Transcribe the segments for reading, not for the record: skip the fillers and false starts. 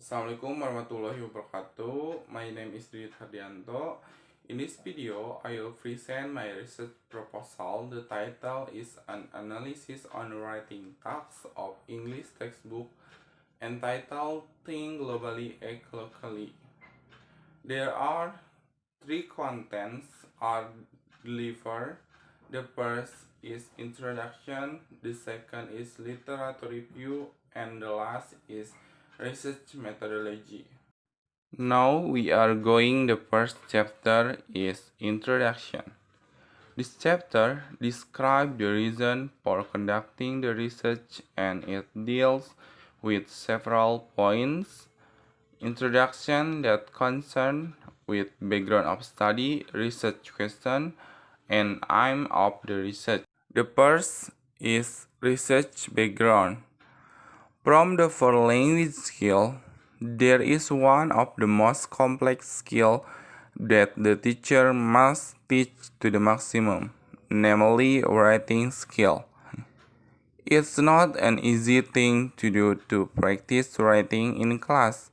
Assalamualaikum warahmatullahi wabarakatuh. My name is Didit Hardiyanto. In this video, I will present my research proposal. The title is an analysis on writing tasks of English textbook entitled Think Globally, Act Locally. There are three contents are delivered. The first is introduction, the second is literature review, and the last is research methodology. Now we are going, the first chapter is introduction. This chapter describes the reason for conducting the research and it deals with several points. Introduction that concern with background of study, research question, and aim of the research. The first is research background. From the four language skill, there is one of the most complex skill that the teacher must teach to the maximum, namely writing skill. It's not an easy thing to do to practice writing in class.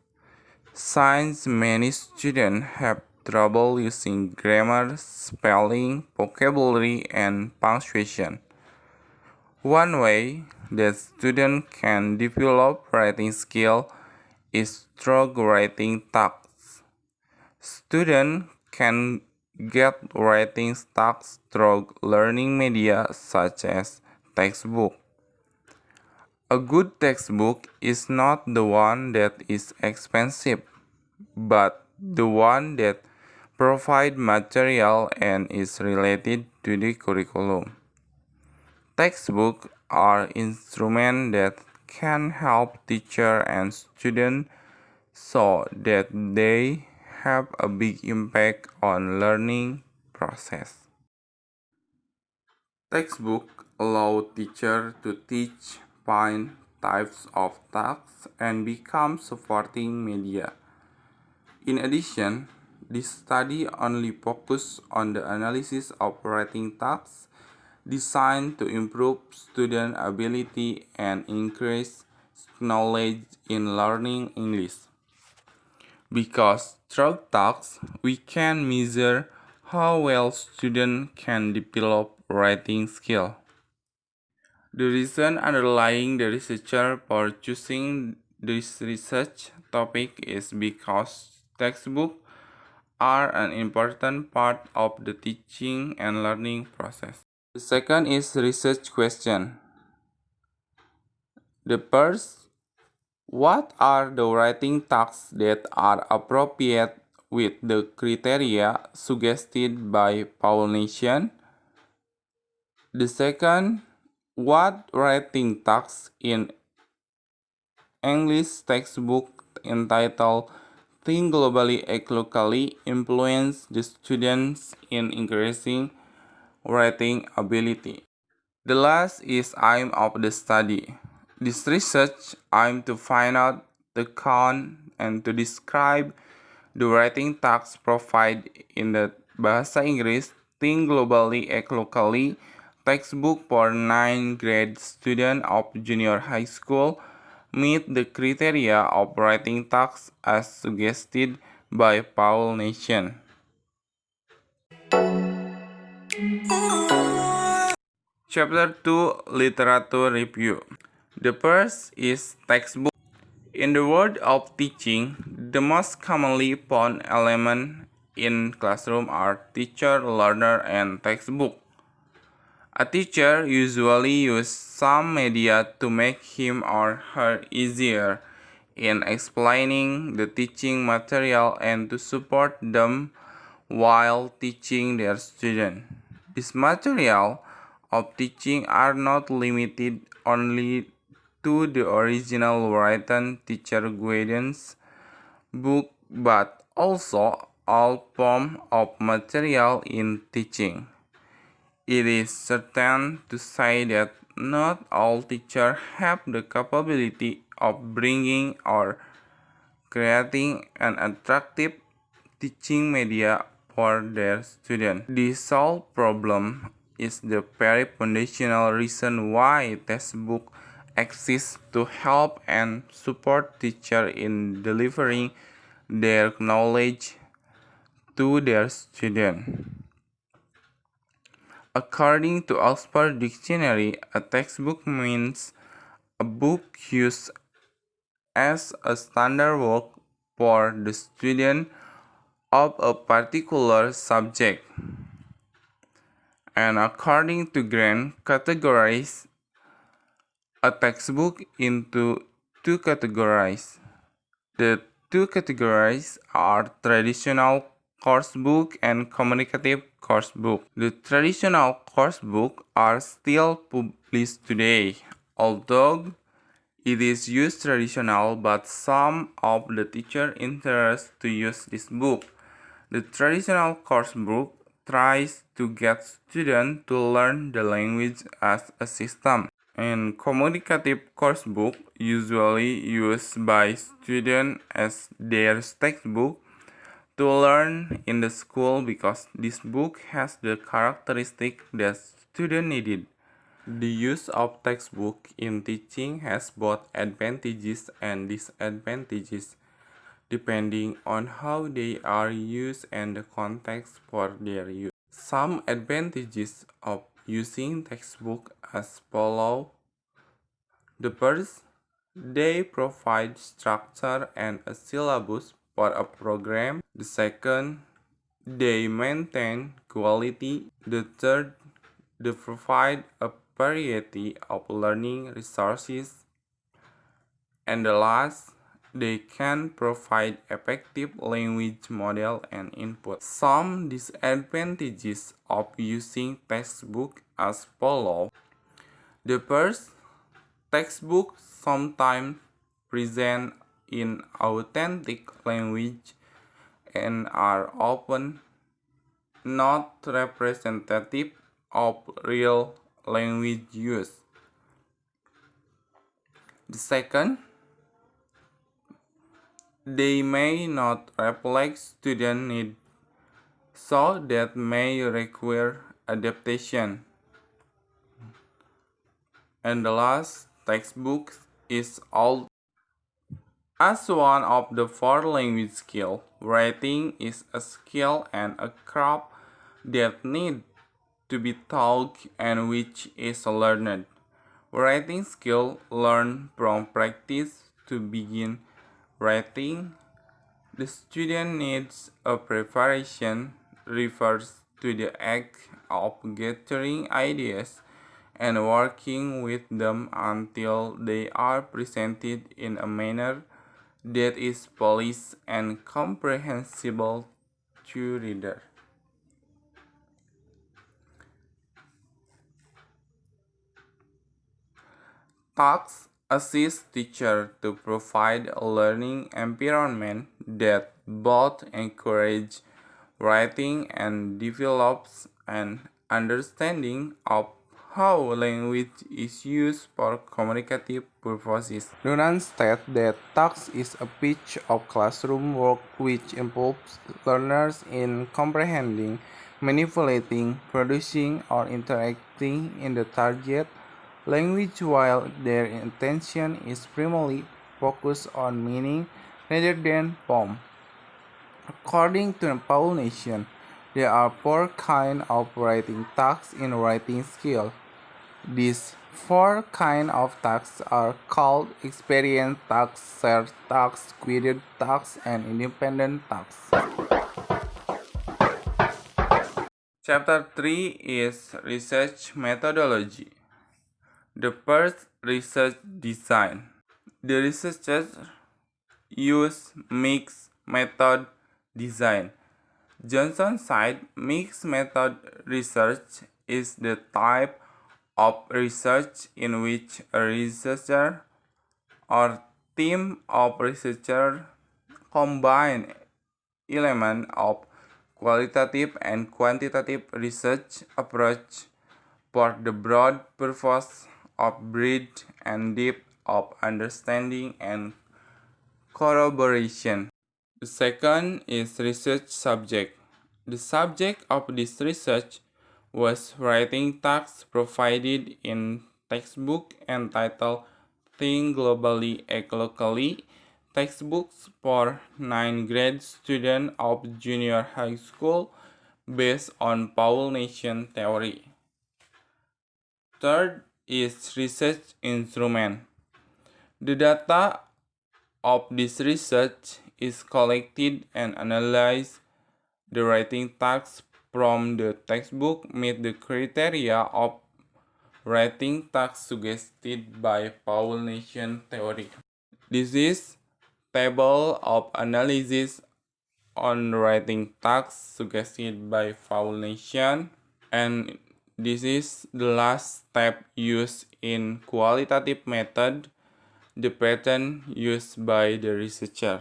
Since many students have trouble using grammar, spelling, vocabulary, and punctuation. One way that students can develop writing skill is through writing tasks. Students can get writing tasks through learning media such as textbook. A good textbook is not the one that is expensive, but the one that provides material and is related to the curriculum. Textbooks are instruments that can help teachers and students so that they have a big impact on learning process. Textbooks allow teachers to teach fine types of tasks and become supporting media. In addition, this study only focuses on the analysis of writing tasks designed to improve student ability and increase knowledge in learning English. Because through tasks, we can measure how well students can develop writing skill. The reason underlying the researcher for choosing this research topic is because textbooks are an important part of the teaching and learning process. The second is research question. The first, what are the writing tasks that are appropriate with the criteria suggested by Paul Nation? The second, what writing tasks in English textbook entitled Think Globally, Act Locally influence the students in increasing writing ability? The last is aim of the study. This research aims to find out the count and to describe the writing tasks provided in the Bahasa Inggris Think Globally, Act Locally textbook for 9th grade students of junior high school meet the criteria of writing tasks as suggested by Paul Nation. Chapter 2 Literature Review. The first is textbook. In the world of teaching, the most commonly found element in classroom are teacher, learner, and textbook. A teacher usually uses some media to make him or her easier in explaining the teaching material and to support them while teaching their students. This material of teaching are not limited only to the original written teacher guidance book but also all forms of material in teaching. It is certain to say that not all teachers have the capability of bringing or creating an attractive teaching media for their students. This sole problem is the very foundational reason why textbooks exists to help and support teachers in delivering their knowledge to their students. According to Oxford Dictionary, a textbook means a book used as a standard work for the student of a particular subject. And according to Grant, categorize a textbook into two categories. The two categories are traditional coursebook and communicative coursebook. The traditional coursebook are still published today, although it is used traditional, but some of the teacher interest to use this book. The traditional coursebook tries to get students to learn the language as a system. And communicative coursebook usually used by students as their textbook to learn in the school because this book has the characteristic that students needed. The use of textbook in teaching has both advantages and disadvantages depending on how they are used and the context for their use. Some advantages of using textbook as follow. The first, they provide structure and a syllabus for a program. The second, they maintain quality. The third, they provide a variety of learning resources. And the last, they can provide effective language model and input. Some disadvantages of using textbook as follow. The first, textbooks sometimes present inauthentic language and are often not representative of real language use. The second, they may not reflect student needs, so that may require adaptation. And the last, textbook is all. As one of the four language skills, writing is a skill and a craft that need to be taught and which is learned. Writing skill learned from practice. To begin writing, the student needs a preparation refers to the act of gathering ideas and working with them until they are presented in a manner that is polished and comprehensible to reader. Tasks assist teacher to provide a learning environment that both encourage writing and develops an understanding of how language is used for communicative purposes. Duran states that task is a piece of classroom work which involves learners in comprehending, manipulating, producing, or interacting in the target language while their intention is primarily focused on meaning rather than form. According to Paul Nation, there are four kinds of writing tasks in writing skill. These four kinds of tasks are called experience tasks, shared tasks, guided tasks, and independent tasks. Chapter 3 is research methodology. The first, research design. The researchers use mixed method design. Johnson said mixed method research is the type of research in which a researcher or team of researchers combine elements of qualitative and quantitative research approach for the broad purpose of breadth and depth of understanding and corroboration. The second is research subject. The subject of this research was writing tasks provided in textbook entitled Think Globally, Act Locally, textbooks for 9th grade students of junior high school based on pollination theory. Third is research instrument. The data of this research is collected and analyzed. The writing tasks from the textbook meet the criteria of writing tasks suggested by pollination theory. This is table of analysis on writing tasks suggested by pollination, and this is the last step used in qualitative method, the pattern used by the researcher.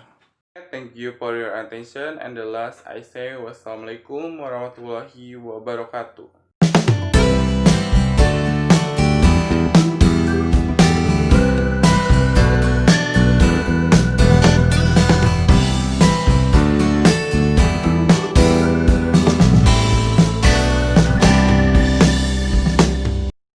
Thank you for your attention, and the last I say wassalamualaikum warahmatullahi wabarakatuh.